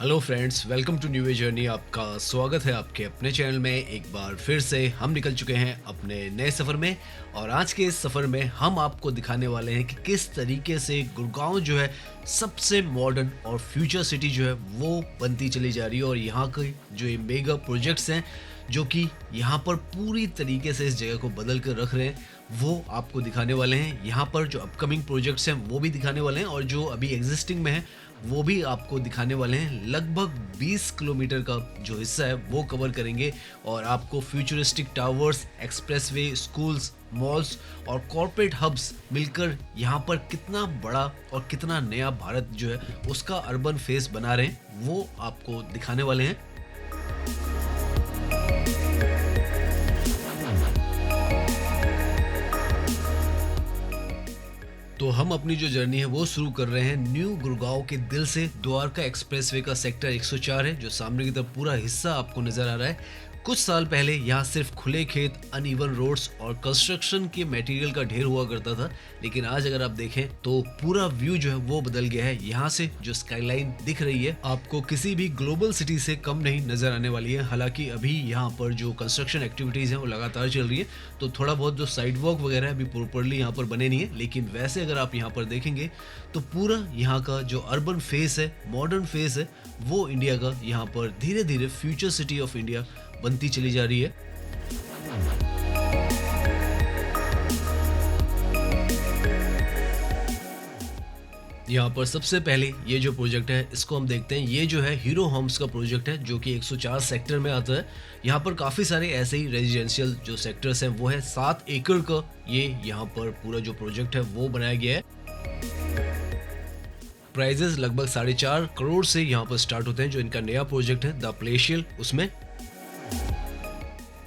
Hello friends, welcome to new way journey. आपका स्वागत है आपके अपने चैनल में। एक बार फिर से हम निकल चुके हैं अपने नए सफ़र में। और आज के इस सफ़र में हम आपको दिखाने वाले हैं कि किस तरीके से गुड़गांव जो है सबसे मॉडर्न और फ्यूचर सिटी जो है वो बनती चली जा रही है। और यहाँ के जो ये मेगा प्रोजेक्ट्स हैं जो कि यहाँ पर पूरी तरीके से इस जगह को बदल कर रख रहे हैं, वो आपको दिखाने वाले हैं। यहाँ पर जो अपकमिंग प्रोजेक्ट्स हैं वो भी दिखाने वाले हैं, और जो अभी एग्जिस्टिंग में है वो भी आपको दिखाने वाले हैं। लगभग 20 किलोमीटर का जो हिस्सा है वो कवर करेंगे, और आपको futuristic towers, expressway, schools, malls और कॉरपोरेट हब्स मिलकर यहाँ पर कितना बड़ा और कितना नया भारत जो है उसका अर्बन फेस बना रहे हैं, वो आपको दिखाने वाले हैं। तो हम अपनी जो जर्नी है वो शुरू कर रहे हैं न्यू गुड़गांव के दिल से। द्वारका एक्सप्रेसवे का सेक्टर 104 है जो सामने की तरफ पूरा हिस्सा आपको नजर आ रहा है। कुछ साल पहले यहाँ सिर्फ खुले खेत, अनइवन रोड्स और कंस्ट्रक्शन के मटेरियल का ढेर हुआ करता था, लेकिन आज अगर आप देखें तो पूरा व्यू जो है वो बदल गया है। यहाँ से जो स्काईलाइन दिख रही है आपको किसी भी ग्लोबल सिटी से कम नहीं नजर आने वाली है। हालांकि अभी यहाँ पर जो कंस्ट्रक्शन एक्टिविटीज हैं वो लगातार चल रही है, तो थोड़ा बहुत जो साइड वॉक वगैरह है अभी प्रॉपरली यहाँ पर बने नहीं है, लेकिन वैसे अगर आप यहाँ पर देखेंगे तो पूरा यहाँ का जो अर्बन फेस है, मॉडर्न फेस है, वो इंडिया का यहाँ पर धीरे धीरे फ्यूचर सिटी ऑफ इंडिया बनती चली जा रही है। यहाँ पर सबसे पहले ये जो प्रोजेक्ट है इसको हम देखते हैं। ये जो है हीरो होम्स का प्रोजेक्ट है जो कि 104 सेक्टर में आता है। यहाँ पर काफ़ी सारे ऐसे ही रेजिडेंशियल जो सेक्टर्स हैं वो है। 7 एकड़ का ये यहाँ पर पूरा जो प्रोजेक्ट है वो बनाया गया है। प्राइजेस लगभग 4.5 करोड़ से यहाँ पर स्टार्ट होते हैं। जो इनका नया प्रोजेक्ट है द प्लेशियल, उसमें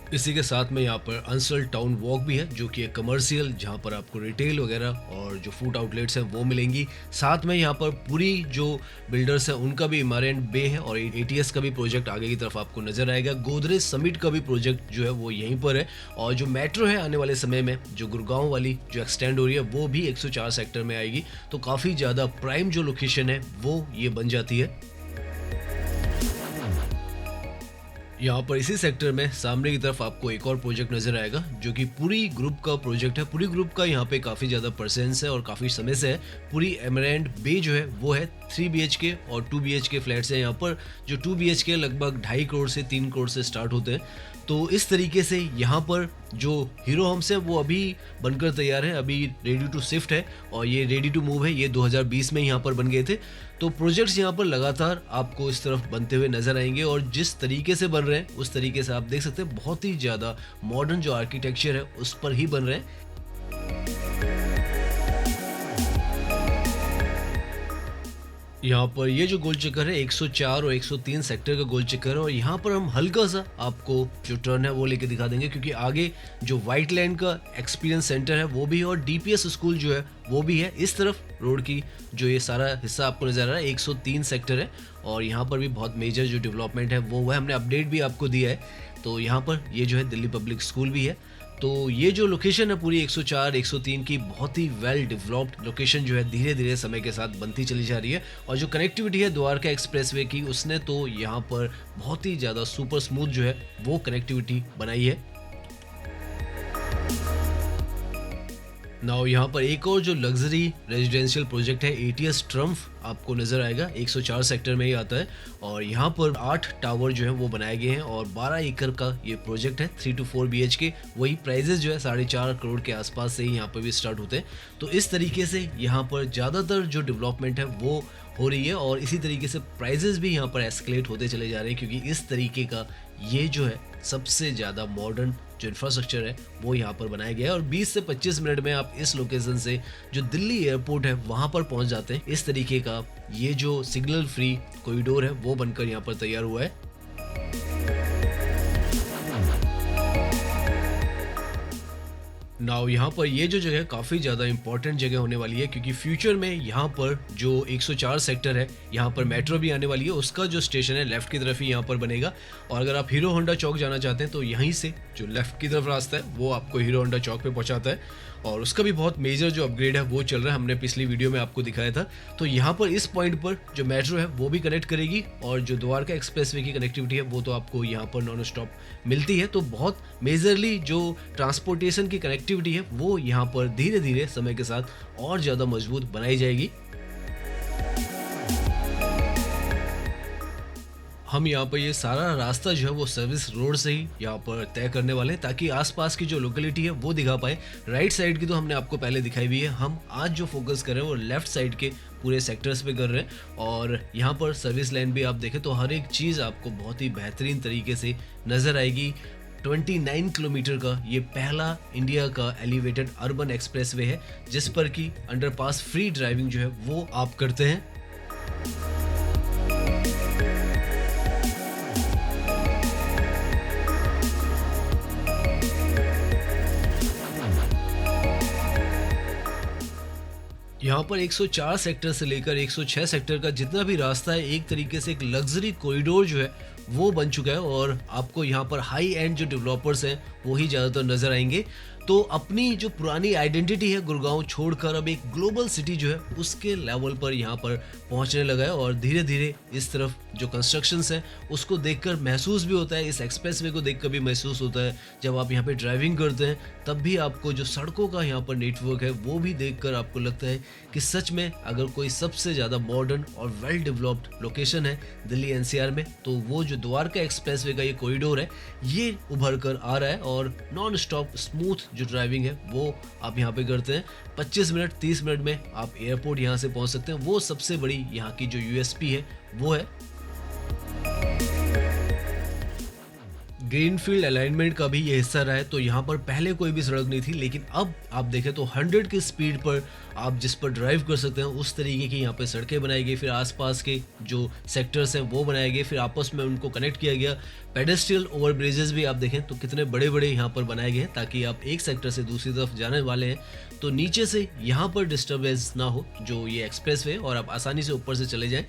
इसी के साथ में यहाँ पर अंसल टाउन वॉक भी है जो कि एक कमर्शियल, जहाँ पर आपको रिटेल वगैरह और जो फूड आउटलेट्स हैं वो मिलेंगी। साथ में यहाँ पर पूरी जो बिल्डर्स हैं उनका भी इमारत बे है, और एटीएस का भी प्रोजेक्ट आगे की तरफ आपको नजर आएगा। गोदरेज समिट का भी प्रोजेक्ट जो है वो यहीं पर है, और जो मेट्रो है आने वाले समय में जो गुड़गांव वाली जो एक्सटेंड हो रही है वो भी 104 सेक्टर में आएगी। तो काफ़ी ज़्यादा प्राइम जो लोकेशन है वो ये बन जाती है। यहाँ पर इसी सेक्टर में सामने की तरफ आपको एक और प्रोजेक्ट नजर आएगा जो कि पूरी ग्रुप का प्रोजेक्ट है। पूरी ग्रुप का यहाँ पे काफ़ी ज़्यादा परसेंस है और काफ़ी समय से है। पूरी एमरैंड बे जो है वो है 3 BHK और 2 BHK फ्लैट्स हैं। यहाँ पर जो 2 BHK लगभग 2.5 करोड़ से 3 करोड़ से स्टार्ट होते हैं। तो इस तरीके से यहाँ पर जो हीरो होम्स है वो अभी बनकर तैयार है, अभी रेडी टू शिफ्ट है, और ये रेडी टू मूव है। ये 2020 में यहाँ पर बन गए थे। तो प्रोजेक्ट्स यहाँ पर लगातार आपको इस तरफ बनते हुए नजर आएंगे, और जिस तरीके से बन रहे हैं उस तरीके से आप देख सकते हैं बहुत ही ज़्यादा मॉडर्न जो आर्किटेक्चर है उस पर ही बन रहे हैं। यहाँ पर ये जो गोल चक्कर है 104 और 103 सेक्टर का गोल चक्कर है, और यहाँ पर हम हल्का सा आपको जो टर्न है वो लेके दिखा देंगे, क्योंकि आगे जो व्हाइट लैंड का एक्सपीरियंस सेंटर है वो भी है, और डीपीएस स्कूल जो है वो भी है। इस तरफ रोड की जो ये सारा हिस्सा आपको नजर आ रहा है 103 सेक्टर है, और यहाँ पर भी बहुत मेजर जो डेवलपमेंट है वो है। हमने अपडेट भी आपको दिया है। तो यहाँ पर ये जो है दिल्ली पब्लिक स्कूल भी है। तो ये जो लोकेशन है पूरी 104 103 की बहुत ही वेल डेवलप्ड लोकेशन जो है धीरे धीरे समय के साथ बनती चली जा रही है। और जो कनेक्टिविटी है द्वारका एक्सप्रेसवे की, उसने तो यहाँ पर बहुत ही ज़्यादा सुपर स्मूथ जो है वो कनेक्टिविटी बनाई है। नाउ यहाँ पर एक और जो लग्जरी रेजिडेंशियल प्रोजेक्ट है एटीएस ट्रम्फ आपको नजर आएगा। 104 सेक्टर में ही आता है, और यहाँ पर 8 टावर जो है वो बनाए गए हैं, और 12 एकड़ का ये प्रोजेक्ट है। 3 to 4 BHK। वही प्राइजेस जो है 4.5 करोड़ के आसपास से ही यहाँ पर भी स्टार्ट होते हैं। तो इस तरीके से यहाँ पर ज़्यादातर जो डेवलपमेंट है वो हो रही है, और इसी तरीके से प्राइजेस भी यहाँ पर एस्केलेट होते चले जा रहे हैं, क्योंकि इस तरीके का ये जो है सबसे ज़्यादा मॉडर्न जो इंफ्रास्ट्रक्चर है वो यहाँ पर बनाया गया है। और 20 से 25 मिनट में आप इस लोकेशन से जो दिल्ली एयरपोर्ट है वहाँ पर पहुँच जाते हैं। इस तरीके का ये जो सिग्नल फ्री कॉरिडोर है वो बनकर यहाँ पर तैयार हुआ है। नाउ यहाँ पर ये जो जगह काफ़ी ज़्यादा इंपॉर्टेंट जगह होने वाली है, क्योंकि फ्यूचर में यहाँ पर जो 104 सेक्टर है, यहाँ पर मेट्रो भी आने वाली है। उसका जो स्टेशन है लेफ़्ट की तरफ ही यहाँ पर बनेगा। और अगर आप हीरो होंडा चौक जाना चाहते हैं तो यहीं से जो लेफ़्ट की तरफ रास्ता है वो आपको हीरो होंडा चौक पे पहुँचाता है। और उसका भी बहुत मेजर जो अपग्रेड है वो चल रहा है, हमने पिछली वीडियो में आपको दिखाया था। तो यहाँ पर इस पॉइंट पर जो मेट्रो है वो भी कनेक्ट करेगी, और जो द्वारका एक्सप्रेसवे की कनेक्टिविटी है वो तो आपको यहाँ पर नॉन स्टॉप मिलती है। तो बहुत मेजरली जो ट्रांसपोर्टेशन की कनेक्टिविटी है वो यहाँ पर धीरे धीरे समय के साथ और ज़्यादा मजबूत बनाई जाएगी। हम यहाँ पर ये सारा रास्ता जो है वो सर्विस रोड से ही यहाँ पर तय करने वाले हैं, ताकि आसपास की जो लोकेलिटी है वो दिखा पाए। राइट साइड की तो हमने आपको पहले दिखाई हुई है, हम आज जो फोकस कर रहे हैं वो लेफ्ट साइड के पूरे सेक्टर्स पे कर रहे हैं। और यहाँ पर सर्विस लाइन भी आप देखें तो हर एक चीज़ आपको बहुत ही बेहतरीन तरीके से नज़र आएगी। 29 किलोमीटर का ये पहला इंडिया का एलिवेटेड अर्बन एक्सप्रेसवे है, जिस पर कि अंडरपास फ्री ड्राइविंग जो है वो आप करते हैं। यहाँ पर 104 सेक्टर से लेकर 106 सेक्टर का जितना भी रास्ता है एक तरीके से एक लग्जरी कॉरिडोर जो है वो बन चुका है। और आपको यहाँ पर हाई एंड जो डेवलपर्स हैं वही ज़्यादातर नज़र आएंगे। तो अपनी जो पुरानी आइडेंटिटी है गुड़गांव छोड़कर अब एक ग्लोबल सिटी जो है उसके लेवल पर यहाँ पर पहुँचने लगा है। और धीरे धीरे इस तरफ जो कंस्ट्रक्शंस हैं उसको देखकर महसूस भी होता है, इस एक्सप्रेसवे को देखकर भी महसूस होता है। जब आप यहाँ पे ड्राइविंग करते हैं तब भी आपको जो सड़कों का यहाँ पर नेटवर्क है वो भी देखकर आपको लगता है कि सच में अगर कोई सबसे ज़्यादा मॉडर्न और वेल डेवलप्ड लोकेशन है दिल्ली एनसीआर में तो वो जो द्वारका एक्सप्रेसवे का ये कॉरिडोर है ये उभर कर आ रहा है। और नॉन स्टॉप स्मूथ जो ड्राइविंग है वो आप यहाँ पे करते हैं। 25 मिनट 30 मिनट में आप एयरपोर्ट यहाँ से पहुँच सकते हैं। वो सबसे बड़ी यहाँ की जो यूएसपी है वो है। ग्रीनफील्ड अलाइनमेंट का भी ये हिस्सा रहा है। तो यहाँ पर पहले कोई भी सड़क नहीं थी, लेकिन अब आप देखें तो 100 की स्पीड पर आप जिस पर ड्राइव कर सकते हैं उस तरीके की यहाँ पे सड़कें बनाई गई। फिर आसपास के जो सेक्टर्स हैं वो बनाए गए, फिर आपस में उनको कनेक्ट किया गया। पेडेस्ट्रियल ओवर ब्रिजेस भी आप देखें तो कितने बड़े बड़े यहाँ पर बनाए गए हैं, ताकि आप एक सेक्टर से दूसरी तरफ जाने वाले हैं तो नीचे से यहाँ पर डिस्टर्बेंस ना हो जो ये एक्सप्रेस वे, और आप आसानी से ऊपर से चले जाएँ।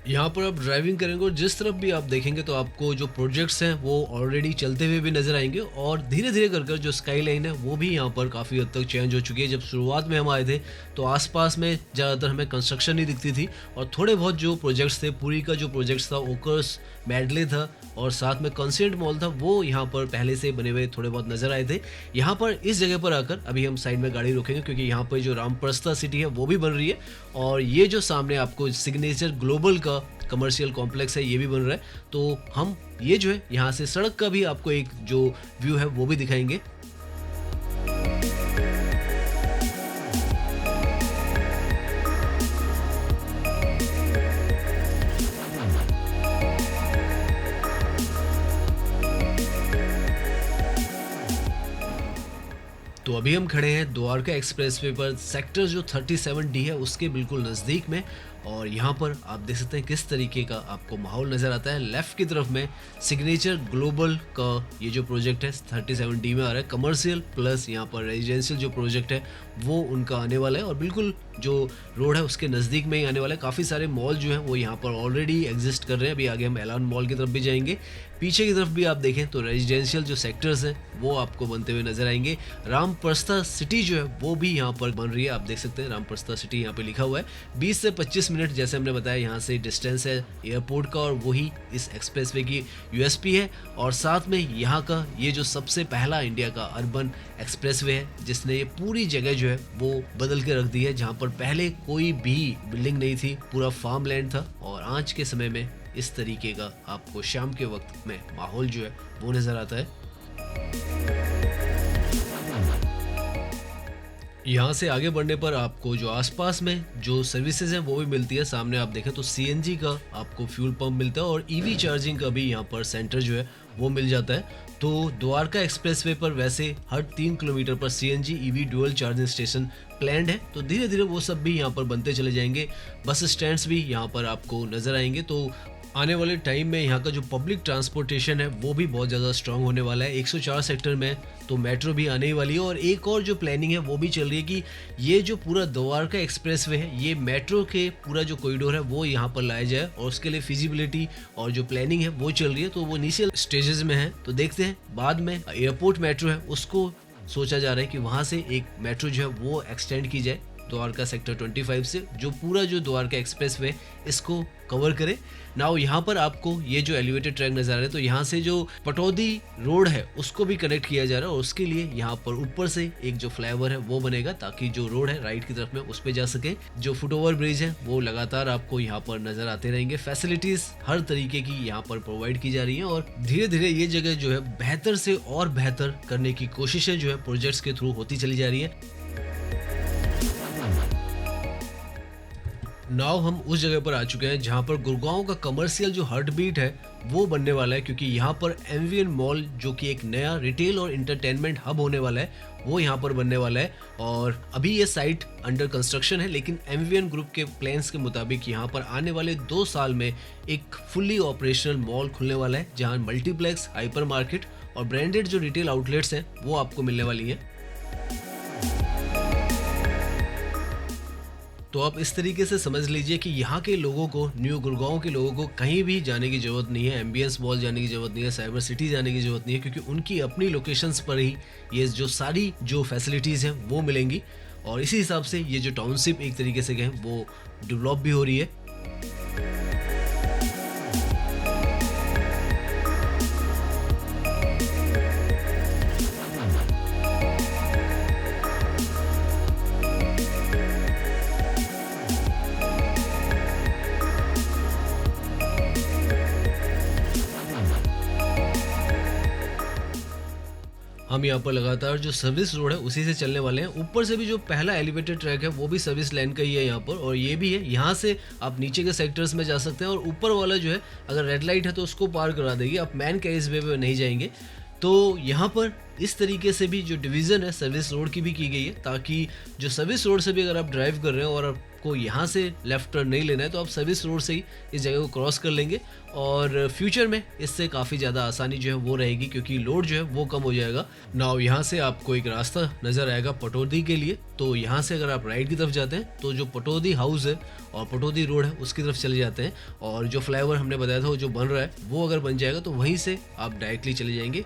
यहाँ पर आप ड्राइविंग करेंगे और जिस तरफ भी आप देखेंगे तो आपको जो प्रोजेक्ट्स हैं वो ऑलरेडी चलते हुए भी नज़र आएंगे। और धीरे धीरे कर जो स्काई लाइन है वो भी यहाँ पर काफ़ी हद तक चेंज हो चुकी है। जब शुरुआत में हम आए थे तो आसपास में ज़्यादातर हमें कंस्ट्रक्शन ही दिखती थी, और थोड़े बहुत जो प्रोजेक्ट्स थे, पूरी का जो प्रोजेक्ट्स था, ओकर्स मेडले था और साथ में कंसेंट मॉल था, वो यहाँ पर पहले से बने हुए थोड़े बहुत नज़र आए थे। यहाँ पर इस जगह पर आकर अभी हम साइड में गाड़ी रोकेंगे, क्योंकि यहाँ पर जो रामप्रस्था सिटी है वो भी बन रही है, और ये जो सामने आपको सिग्नेचर ग्लोबल का कमर्शियल कॉम्प्लेक्स है ये भी बन रहा है। तो हम ये जो है यहाँ से सड़क का भी आपको एक जो व्यू है वो भी दिखाएंगे। तो अभी हम खड़े हैं द्वारका एक्सप्रेसवे पर, सेक्टर जो 37D है उसके बिल्कुल नज़दीक में। और यहाँ पर आप देख सकते हैं किस तरीके का आपको माहौल नज़र आता है। लेफ़्ट की तरफ में सिग्नेचर ग्लोबल का ये जो प्रोजेक्ट है 37D में आ रहा है, कमर्शियल प्लस यहाँ पर रेजिडेंशियल जो प्रोजेक्ट है वो उनका आने वाला है, और बिल्कुल जो रोड है उसके नज़दीक में ही आने वाला है। काफ़ी सारे मॉल जो हैं वो यहाँ पर ऑलरेडी एग्जिस्ट कर रहे हैं। अभी आगे हम एलान मॉल की तरफ भी जाएंगे। पीछे की तरफ भी आप देखें तो रेजिडेंशियल जो सेक्टर्स हैं वो आपको बनते हुए नजर आएंगे। रामप्रस्था सिटी जो है वो भी यहाँ पर बन रही है, आप देख सकते हैं रामप्रस्था सिटी यहाँ पे लिखा हुआ है। 20 से 25 मिनट जैसे हमने बताया यहाँ से डिस्टेंस है एयरपोर्ट का, और वही इस एक्सप्रेसवे की यूएसपी है। और साथ में यहाँ का ये जो सबसे पहला इंडिया का अर्बन एक्सप्रेसवे है जिसने ये पूरी जगह जो है वो बदल के रख दी है। जहाँ पर पहले कोई भी बिल्डिंग नहीं थी, पूरा फार्म लैंड था, और आज के समय में इस तरीके का आपको शाम के वक्त में माहौल जो है वो नज़र आता है। यहाँ से आगे बढ़ने पर आपको जो आसपास में जो सर्विसेज हैं वो भी मिलती है। सामने आप देखें तो सीएनजी का आपको फ्यूल पंप मिलता है और ईवी चार्जिंग का भी यहाँ पर सेंटर जो है वो मिल जाता है। तो द्वारका एक्सप्रेसवे पर वैसे हर 3 किलोमीटर पर CNG EV dual charging station planned है, तो धीरे धीरे वो सब भी यहाँ पर बनते चले जाएंगे। बस स्टैंड्स भी यहाँ पर आपको नजर आएंगे। तो आने वाले टाइम में यहाँ का जो पब्लिक ट्रांसपोर्टेशन है वो भी बहुत ज़्यादा स्ट्रांग होने वाला है। 104 सेक्टर में तो मेट्रो भी आने ही वाली है और एक और जो प्लानिंग है वो भी चल रही है कि ये जो पूरा द्वारका एक्सप्रेसवे है ये मेट्रो के पूरा जो कॉरिडोर है वो यहाँ पर लाया जाए, और उसके लिए फिजिबिलिटी और जो प्लानिंग है वो चल रही है। तो वो इनिशियल स्टेजेस में है, तो देखते हैं बाद में एयरपोर्ट मेट्रो है उसको सोचा जा रहा है कि वहाँ से एक मेट्रो जो है वो एक्सटेंड की जाए द्वारका सेक्टर 25 से, जो पूरा जो द्वारका एक्सप्रेसवे इसको कवर करे। नाउ यहाँ पर आपको ये जो एलिवेटेड ट्रैक नजर आ रहा है, तो यहाँ से जो पटौदी रोड है उसको भी कनेक्ट किया जा रहा है और उसके लिए यहाँ पर ऊपर से एक जो फ्लाईओवर है वो बनेगा ताकि जो रोड है राइट की तरफ में उस पर जा सके। जो फुट ओवर ब्रिज है वो लगातार आपको यहाँ पर नजर आते रहेंगे। फैसिलिटीज हर तरीके की यहाँ पर प्रोवाइड की जा रही है और धीरे धीरे ये जगह जो है बेहतर से और बेहतर करने की कोशिशें जो है प्रोजेक्ट्स के थ्रू होती चली जा रही है। नाउ हम उस जगह पर आ चुके हैं जहां पर गुड़गांव का कमर्शियल जो हार्ट बीट है वो बनने वाला है, क्योंकि यहाँ पर एमवीएन मॉल जो कि एक नया रिटेल और इंटरटेनमेंट हब होने वाला है वो यहाँ पर बनने वाला है। और अभी ये साइट अंडर कंस्ट्रक्शन है, लेकिन एमवीएन ग्रुप के प्लान्स के मुताबिक यहाँ पर आने वाले 2 साल में एक फुल्ली ऑपरेशनल मॉल खुलने वाला है जहाँ मल्टीप्लेक्स, हाइपर मार्केट और ब्रांडेड जो रिटेल आउटलेट्स हैं वो आपको मिलने वाली हैं। तो आप इस तरीके से समझ लीजिए कि यहाँ के लोगों को, न्यू गुड़गांव के लोगों को कहीं भी जाने की ज़रूरत नहीं है, एमबीएस मॉल जाने की ज़रूरत नहीं है, साइबर सिटी जाने की ज़रूरत नहीं है, क्योंकि उनकी अपनी लोकेशंस पर ही ये जो सारी जो फैसिलिटीज़ हैं वो मिलेंगी। और इसी हिसाब से ये जो टाउनशिप एक तरीके से कहें वो डेवलप भी हो रही है। हम यहाँ पर लगातार जो सर्विस रोड है उसी से चलने वाले हैं। ऊपर से भी जो पहला एलिवेटेड ट्रैक है वो भी सर्विस लाइन का ही है यहाँ पर, और ये भी है, यहाँ से आप नीचे के सेक्टर्स में जा सकते हैं और ऊपर वाला जो है अगर रेड लाइट है तो उसको पार करा देगी, आप मैन कैरिज वे में नहीं जाएंगे। तो यहाँ पर इस तरीके से भी जो डिवीज़न है सर्विस रोड की भी की गई है, ताकि जो सर्विस रोड से भी अगर आप ड्राइव कर रहे हो और आपको यहाँ से लेफ्ट टर्न नहीं लेना है तो आप सर्विस रोड से ही इस जगह को क्रॉस कर लेंगे, और फ्यूचर में इससे काफ़ी ज़्यादा आसानी जो है वो रहेगी क्योंकि लोड जो है वो कम हो जाएगा। नाउ यहाँ से आपको एक रास्ता नज़र आएगा पटौदी के लिए, तो यहाँ से अगर आप राइट की तरफ जाते हैं तो जो पटौदी हाउस है और पटौदी रोड है उसकी तरफ चले जाते हैं, और जो फ्लाईओवर हमने बताया था वो जो बन रहा है वो अगर बन जाएगा तो वहीं से आप डायरेक्टली चले जाएंगे।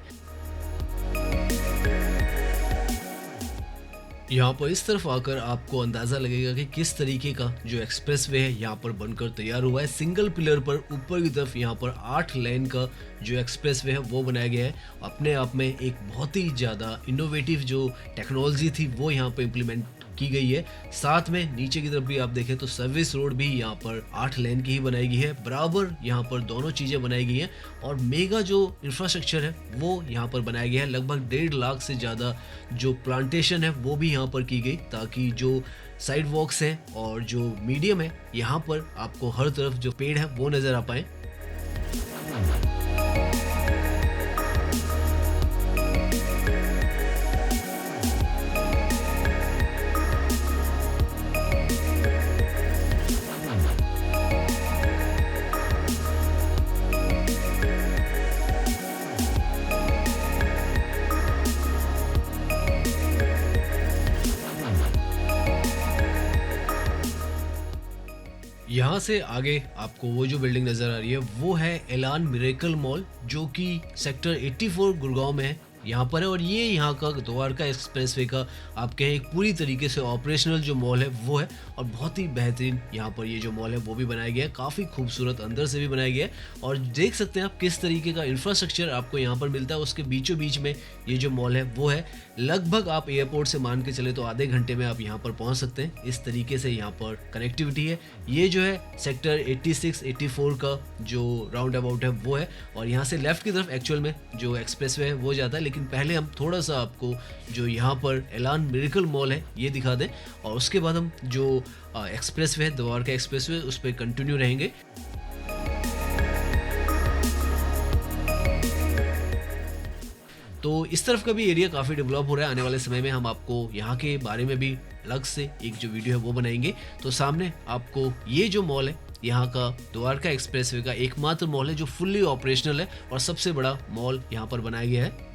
यहाँ पर इस तरफ आकर आपको अंदाज़ा लगेगा कि किस तरीके का जो एक्सप्रेसवे है यहाँ पर बनकर तैयार हुआ है। सिंगल पिलर पर ऊपर की तरफ यहाँ पर 8 लेन का जो एक्सप्रेसवे है वो बनाया गया है। अपने आप में एक बहुत ही ज़्यादा इनोवेटिव जो टेक्नोलॉजी थी वो यहाँ पर इम्प्लीमेंट की गई है। साथ में नीचे की तरफ भी आप देखें तो सर्विस रोड भी यहाँ पर 8 लेन की ही बनाई गई है, बराबर यहाँ पर दोनों चीज़ें बनाई गई हैं, और मेगा जो इंफ्रास्ट्रक्चर है वो यहाँ पर बनाया गया है। लगभग 1.5 लाख से ज़्यादा जो प्लांटेशन है वो भी यहाँ पर की गई, ताकि जो साइड वॉक्स हैं और जो मीडियम है यहाँ पर आपको हर तरफ जो पेड़ है वो नज़र आ पाए। यहाँ से आगे आपको वो जो बिल्डिंग नज़र आ रही है वो है एलान मिरेकल मॉल, जो कि सेक्टर 84 गुड़गांव में है, यहाँ पर है। और ये यहाँ का द्वारका एक्सप्रेसवे का आप कहें एक पूरी तरीके से ऑपरेशनल जो मॉल है वो है, और बहुत ही बेहतरीन यहाँ पर ये जो मॉल है वो भी बनाया गया है, काफ़ी खूबसूरत अंदर से भी बनाया गया है। और देख सकते हैं आप किस तरीके का इंफ्रास्ट्रक्चर आपको यहाँ पर मिलता है। उसके बीचों बीच में ये जो मॉल है वो है, लगभग आप एयरपोर्ट से मान के चले तो आधे घंटे में आप यहाँ पर पहुँच सकते हैं। इस तरीके से यहाँ पर कनेक्टिविटी है। ये जो है सेक्टर 86, 84 का जो राउंड अबाउट है वो है, और यहाँ से लेफ्ट की तरफ एक्चुअल में जो एक्सप्रेसवे है वो जाता है, लेकिन पहले हम थोड़ा-सा आपको जो यहाँ पर एलान मिरेकल मॉल है, ये दिखा दें और उसके बाद हम जो एक्सप्रेसवे है, द्वारका एक्सप्रेसवे, उस पे कंटिन्यू रहेंगे। तो इस तरफ का भी एरिया काफ़ी डेवलप हो रहा है। आने वाले समय में हम आपको यहाँ के बारे में भी अलग से एक जो वीडियो है वो बनाएंगे। तो सामने आपको ये जो मॉल है, यहाँ का द्वारका एक्सप्रेसवे का एकमात्र मॉल है जो फुल्ली ऑपरेशनल है और सबसे बड़ा मॉल यहाँ पर बनाया गया है।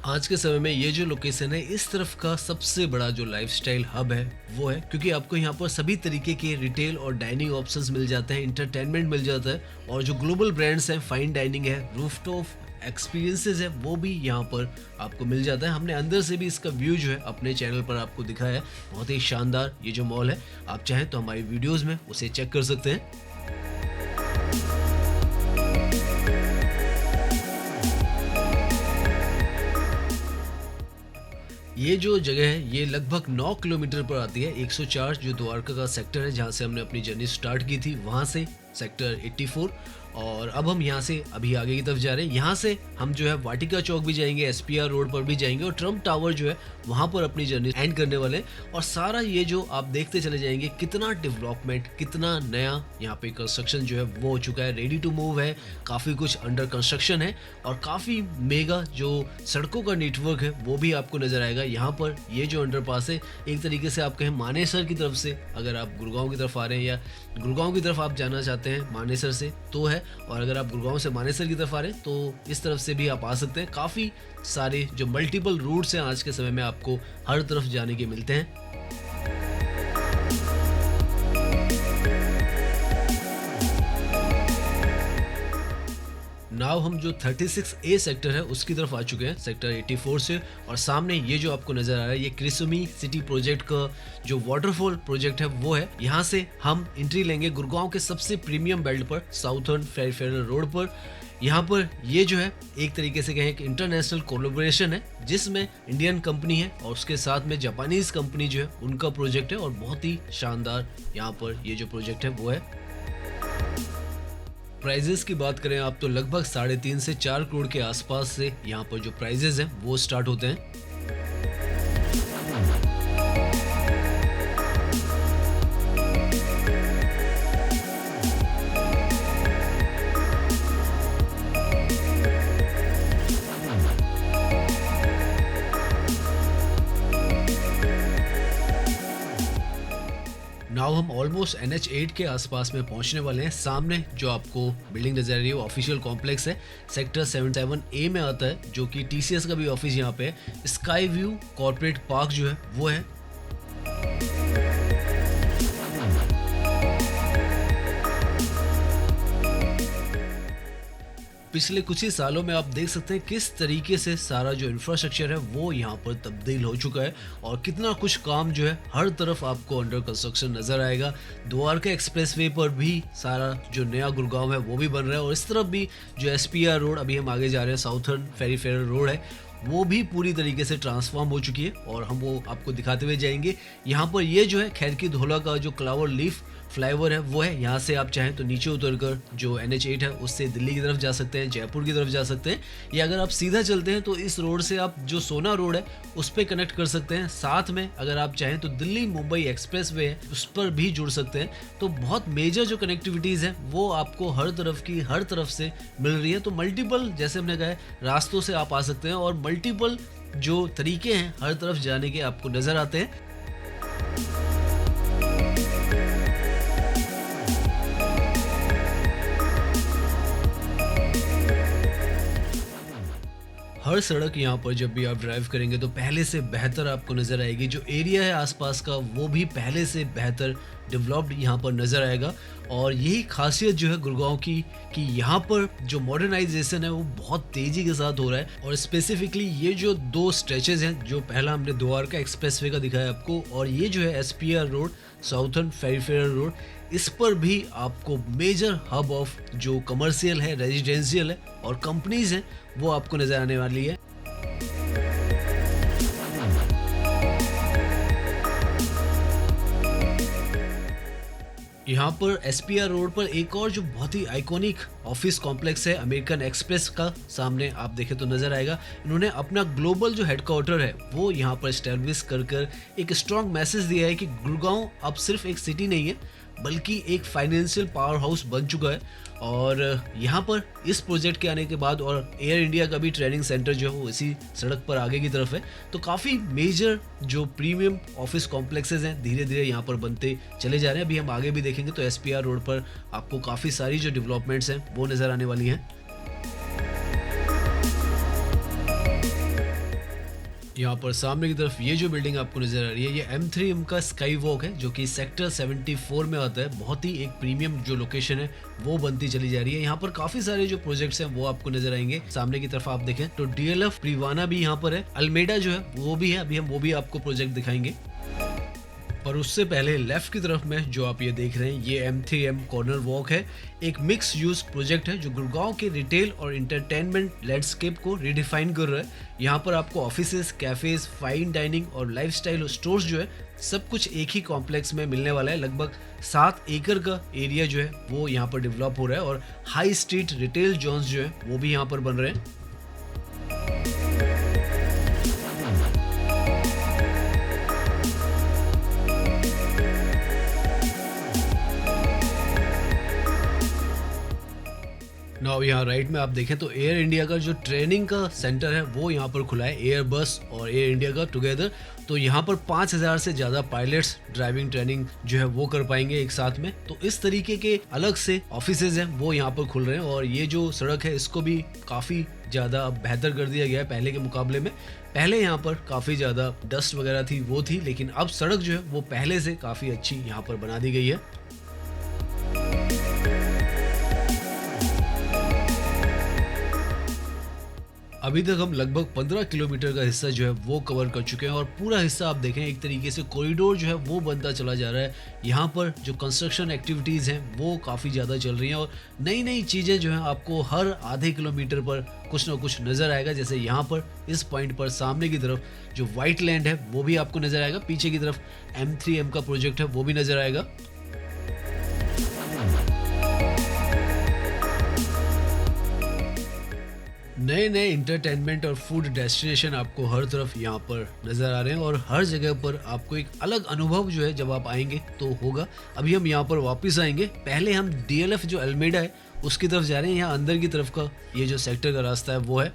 आज के समय में ये जो लोकेशन है, इस तरफ का सबसे बड़ा जो लाइफस्टाइल हब है वो है, क्योंकि आपको यहाँ पर सभी तरीके के रिटेल और डाइनिंग ऑप्शंस मिल जाते हैं, इंटरटेनमेंट मिल जाता है और जो ग्लोबल ब्रांड्स हैं, फाइन डाइनिंग है, रूफटॉप एक्सपीरियंसेस है, वो भी यहाँ पर आपको मिल जाता है। हमने अंदर से भी इसका व्यू जो है अपने चैनल पर आपको दिखाया है। बहुत ही शानदार ये जो मॉल है, आप चाहें तो हमारी वीडियोस में उसे चेक कर सकते हैं। ये जो जगह है ये लगभग 9 किलोमीटर पर आती है। 104 जो द्वारका का सेक्टर है, जहाँ से हमने अपनी जर्नी स्टार्ट की थी, वहाँ से सेक्टर 84, और अब हम यहाँ से अभी आगे की तरफ जा रहे हैं। यहाँ से हम जो है वाटिका चौक भी जाएंगे, एसपीआर रोड पर भी जाएंगे और ट्रम्प टावर जो है वहाँ पर अपनी जर्नी एंड करने वाले हैं। और सारा ये जो आप देखते चले जाएंगे कितना डेवलपमेंट, कितना नया यहाँ पे कंस्ट्रक्शन जो है वो हो चुका है, रेडी टू मूव है, काफ़ी कुछ अंडर कंस्ट्रक्शन है और काफ़ी मेगा जो सड़कों का नेटवर्क है वो भी आपको नज़र आएगा। यहाँ पर ये जो अंडरपास है, एक तरीके से आप कहें मानेसर की तरफ से, अगर आप गुड़गांव की तरफ आ रहे हैं या गुड़गांव की तरफ आप जाना चाहते हैं मानेसर से तो है, और अगर आप गुड़गांव से मानेसर की तरफ आ रहे हैं तो इस तरफ से भी आप आ सकते हैं। काफ़ी सारे जो मल्टीपल रूट्स हैं आज के समय में आपको हर तरफ जाने के मिलते हैं। नाउ हम जो 36A सेक्टर है उसकी तरफ आ चुके हैं, सेक्टर 84 से, और सामने ये जो आपको नजर आ रहा है ये क्रिसुमी सिटी प्रोजेक्ट का जो वाटरफॉल प्रोजेक्ट है वो है। यहाँ से हम एंट्री लेंगे गुड़गांव के सबसे प्रीमियम बेल्ट पर, साउथर्न फेरिफेरल रोड पर। यहाँ पर ये जो है एक तरीके से कहें कि इंटरनेशनल कोलैबोरेशन है, जिसमें इंडियन कंपनी है और उसके साथ में जापानीज कंपनी जो है उनका प्रोजेक्ट है, और बहुत ही शानदार यहाँ पर ये जो प्रोजेक्ट है वो है। प्राइजेस की बात करें आप तो लगभग 3.5 से 4 करोड़ के आसपास से यहाँ पर जो प्राइजेस हैं वो स्टार्ट होते हैं। नाउ हम ऑलमोस्ट NH8 के आसपास में पहुंचने वाले हैं। सामने जो आपको बिल्डिंग नजर आ रही है वो ऑफिशियल कॉम्प्लेक्स है, सेक्टर 77A में आता है, जो कि TCS का भी ऑफिस यहाँ पे है। स्काई व्यू कॉर्पोरेट पार्क जो है वो है। पिछले कुछ ही सालों में आप देख सकते हैं किस तरीके से सारा जो इंफ्रास्ट्रक्चर है वो यहाँ पर तब्दील हो चुका है और कितना कुछ काम जो है हर तरफ आपको अंडर कंस्ट्रक्शन नजर आएगा। द्वारका एक्सप्रेसवे पर भी सारा जो नया गुड़गांव है वो भी बन रहा है, और इस तरफ भी जो एसपीआर रोड, अभी हम आगे जा रहे हैं, साउथर्न फेरिफेरल रोड है, वो भी पूरी तरीके से ट्रांसफॉर्म हो चुकी है और हम वो आपको दिखाते हुए जाएंगे। यहाँ पर ये जो है खैर की धोला का जो क्लावर लीफ फ्लाईओवर है वो है। यहाँ से आप चाहें तो नीचे उतरकर जो NH8 है उससे दिल्ली की तरफ जा सकते हैं, जयपुर की तरफ जा सकते हैं, या अगर आप सीधा चलते हैं तो इस रोड से आप जो सोना रोड है उस पर कनेक्ट कर सकते हैं। साथ में अगर आप चाहें तो दिल्ली मुंबई एक्सप्रेसवे है उस पर भी जुड़ सकते हैं। तो बहुत मेजर जो कनेक्टिविटीज़ है वो आपको हर तरफ की हर तरफ से मिल रही है। तो मल्टीपल, जैसे हमने कहा है, रास्तों से आप आ सकते हैं और मल्टीपल जो तरीके हैं हर तरफ जाने के आपको नज़र आते हैं। हर सड़क यहाँ पर जब भी आप ड्राइव करेंगे तो पहले से बेहतर आपको नज़र आएगी। जो एरिया है आसपास का वो भी पहले से बेहतर डेवलप्ड यहाँ पर नज़र आएगा, और यही खासियत जो है गुड़गांव की कि यहाँ पर जो मॉडर्नाइजेशन है वो बहुत तेज़ी के साथ हो रहा है। और स्पेसिफिकली ये जो 2 स्ट्रेचेज हैं, जो पहला हमने द्वारका एक्सप्रेसवे का दिखाया आपको, और ये जो है एसपीआर रोड, साउथर्न फेरिफेरल रोड, इस पर भी आपको मेजर हब ऑफ जो कमर्शियल है, रेजिडेंशियल है और कंपनीज हैं वो आपको नज़र आने वाली है। यहाँ पर एसपीआर रोड पर एक और जो बहुत ही आइकॉनिक ऑफिस कॉम्प्लेक्स है अमेरिकन एक्सप्रेस का, सामने आप देखें तो नज़र आएगा। इन्होंने अपना ग्लोबल जो हेडक्वार्टर है वो यहाँ पर स्टैब्लिश कर एक स्ट्रॉन्ग मैसेज दिया है कि गुड़गांव अब सिर्फ एक सिटी नहीं है बल्कि एक फाइनेंशियल पावर हाउस बन चुका है। और यहाँ पर इस प्रोजेक्ट के आने के बाद और एयर इंडिया का भी ट्रेनिंग सेंटर जो है वो इसी सड़क पर आगे की तरफ है। तो काफ़ी मेजर जो प्रीमियम ऑफिस कॉम्प्लेक्सेस हैं धीरे धीरे यहाँ पर बनते चले जा रहे हैं। अभी हम आगे भी देखेंगे तो एसपीआर रोड पर आपको काफ़ी सारी जो डेवलपमेंट्स हैं वो नज़र आने वाली हैं। यहाँ पर सामने की तरफ ये जो बिल्डिंग आपको नजर आ रही है ये M3M का स्काई वॉक है जो कि सेक्टर 74 में आता है। बहुत ही एक प्रीमियम जो लोकेशन है वो बनती चली जा रही है। यहाँ पर काफी सारे जो प्रोजेक्ट्स हैं वो आपको नजर आएंगे। सामने की तरफ आप देखें तो DLF प्रीवाना भी यहाँ पर है, अल्मेडा जो है वो भी है, अभी हम वो भी आपको प्रोजेक्ट दिखाएंगे। पर उससे पहले लेफ्ट की तरफ में जो आप ये देख रहे हैं ये M3M कॉर्नर वॉक है। एक मिक्स यूज प्रोजेक्ट है जो गुड़गांव के रिटेल और इंटरटेनमेंट लैंडस्केप को रिडिफाइन कर रहा है। यहाँ पर आपको ऑफिसेज, कैफेज, फाइन डाइनिंग और लाइफस्टाइल स्टोर्स जो है सब कुछ एक ही कॉम्प्लेक्स में मिलने वाला है। लगभग 7 एकड़ का एरिया जो है वो यहाँ पर डेवलप हो रहा है और हाई स्ट्रीट रिटेल जोन्स जो है वो भी यहाँ पर बन रहे हैं। नाउ यहाँ राइट में आप देखें तो एयर इंडिया का जो ट्रेनिंग का सेंटर है वो यहाँ पर खुला है, एयर बस और एयर इंडिया का टुगेदर। तो यहाँ पर 5000 से ज़्यादा पायलट्स ड्राइविंग ट्रेनिंग जो है वो कर पाएंगे एक साथ में। तो इस तरीके के अलग से ऑफिसेज हैं वो यहाँ पर खुल रहे हैं और ये जो सड़क है इसको भी काफ़ी ज़्यादा बेहतर कर दिया गया है पहले के मुकाबले में। पहले यहाँ पर काफ़ी ज़्यादा डस्ट वगैरह थी वो थी, लेकिन अब सड़क जो है वो पहले से काफ़ी अच्छी यहाँ पर बना दी गई है। अभी तक हम लगभग 15 किलोमीटर का हिस्सा जो है वो कवर कर चुके हैं और पूरा हिस्सा आप देखें एक तरीके से कॉरिडोर जो है वो बनता चला जा रहा है। यहाँ पर जो कंस्ट्रक्शन एक्टिविटीज़ हैं वो काफ़ी ज़्यादा चल रही हैं और नई नई चीज़ें जो हैं आपको हर आधे किलोमीटर पर कुछ ना कुछ नज़र आएगा। जैसे यहाँ पर इस पॉइंट पर सामने की तरफ जो वाइट लैंड है वो भी आपको नज़र आएगा, पीछे की तरफ M3M का प्रोजेक्ट है वो भी नज़र आएगा। नए नए इंटरटेनमेंट और फूड डेस्टिनेशन आपको हर तरफ यहाँ पर नज़र आ रहे हैं और हर जगह पर आपको एक अलग अनुभव जो है जब आप आएंगे तो होगा। अभी हम यहाँ पर वापस आएंगे, पहले हम DLF जो अल्मेडा है उसकी तरफ जा रहे हैं। यहाँ अंदर की तरफ का ये जो सेक्टर का रास्ता है वो है,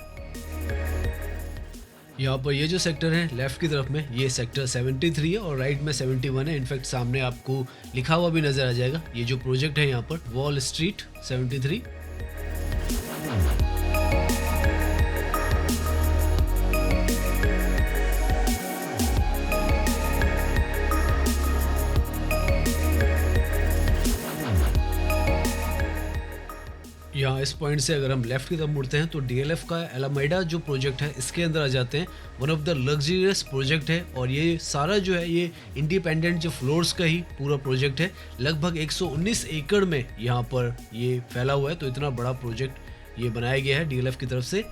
यहाँ पर ये जो सेक्टर है लेफ्ट की तरफ में ये सेक्टर 73 है और राइट में 71 है। इनफैक्ट सामने आपको लिखा हुआ भी नज़र आ जाएगा ये जो प्रोजेक्ट है यहाँ पर वॉल स्ट्रीट 73। यहाँ इस पॉइंट से अगर हम लेफ्ट की तरफ मुड़ते हैं तो DLF का अलामेडा जो प्रोजेक्ट है इसके अंदर आ जाते हैं। One of the luxurious project है और ये सारा जो है ये इंडिपेंडेंट जो फ्लोर्स का ही पूरा प्रोजेक्ट है। लगभग 119 एकड़ में यहाँ पर ये फैला हुआ है। तो इतना बड़ा प्रोजेक्ट ये बनाया गया है DLF की तरफ से।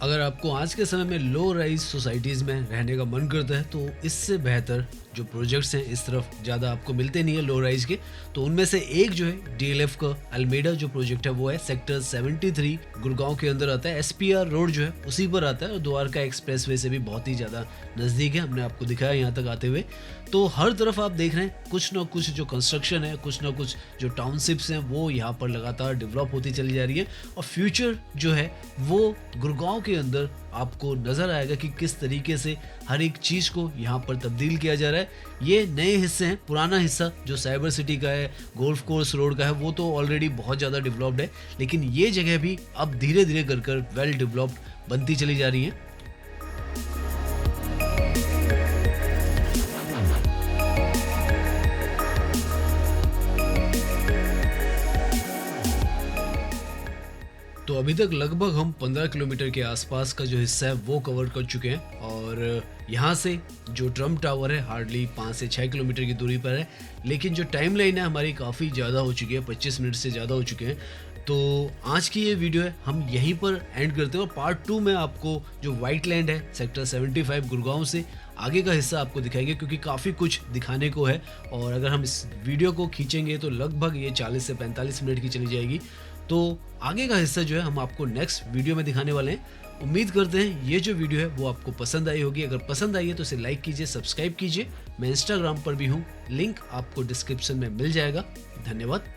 अगर आपको आज के समय में लो राइज सोसाइटीज़ में रहने का मन करता है तो इससे बेहतर जो प्रोजेक्ट्स हैं इस तरफ ज़्यादा आपको मिलते नहीं है लो राइज के। तो उनमें से एक जो है DLF का अल्मेडा जो प्रोजेक्ट है वो है सेक्टर 73 गुड़गांव के अंदर आता है। SPR रोड जो है उसी पर आता है और द्वारका एक्सप्रेसवे से भी बहुत ही ज़्यादा नज़दीक है। हमने आपको दिखाया यहाँ तक आते हुए। तो हर तरफ आप देख रहे हैं कुछ ना कुछ जो कंस्ट्रक्शन है, कुछ ना कुछ जो टाउनशिप्स हैं वो यहाँ पर लगातार डेवलप होती चली जा रही है और फ्यूचर जो है वो गुड़गांव के अंदर आपको नज़र आएगा कि किस तरीके से हर एक चीज़ को यहाँ पर तब्दील किया जा रहा है। ये नए हिस्से हैं, पुराना हिस्सा जो साइबर सिटी का है, गोल्फ कोर्स रोड का है, वो तो ऑलरेडी बहुत ज़्यादा डेवलप्ड है, लेकिन ये जगह भी अब धीरे धीरे कर वेल डेवलप्ड बनती चली जा रही हैं। तो अभी तक लगभग हम 15 किलोमीटर के आसपास का जो हिस्सा है वो कवर कर चुके हैं और यहाँ से जो ट्रम्प टावर है हार्डली 5 से 6 किलोमीटर की दूरी पर है, लेकिन जो टाइम लाइन है हमारी काफ़ी ज़्यादा हो चुकी है, 25 मिनट से ज़्यादा हो चुके हैं। तो आज की ये वीडियो है हम यहीं पर एंड करते हैं और पार्ट 2 में आपको जो वाइट लैंड है सेक्टर 75 गुड़गांव से आगे का हिस्सा आपको दिखाएंगे, क्योंकि काफ़ी कुछ दिखाने को है और अगर हम इस वीडियो को खींचेंगे तो लगभग ये 40 से 45 मिनट की चली जाएगी। तो आगे का हिस्सा जो है हम आपको नेक्स्ट वीडियो में दिखाने वाले हैं। उम्मीद करते हैं ये जो वीडियो है वो आपको पसंद आई होगी। अगर पसंद आई है तो इसे लाइक कीजिए, सब्सक्राइब कीजिए। मैं इंस्टाग्राम पर भी हूँ, लिंक आपको डिस्क्रिप्शन में मिल जाएगा। धन्यवाद।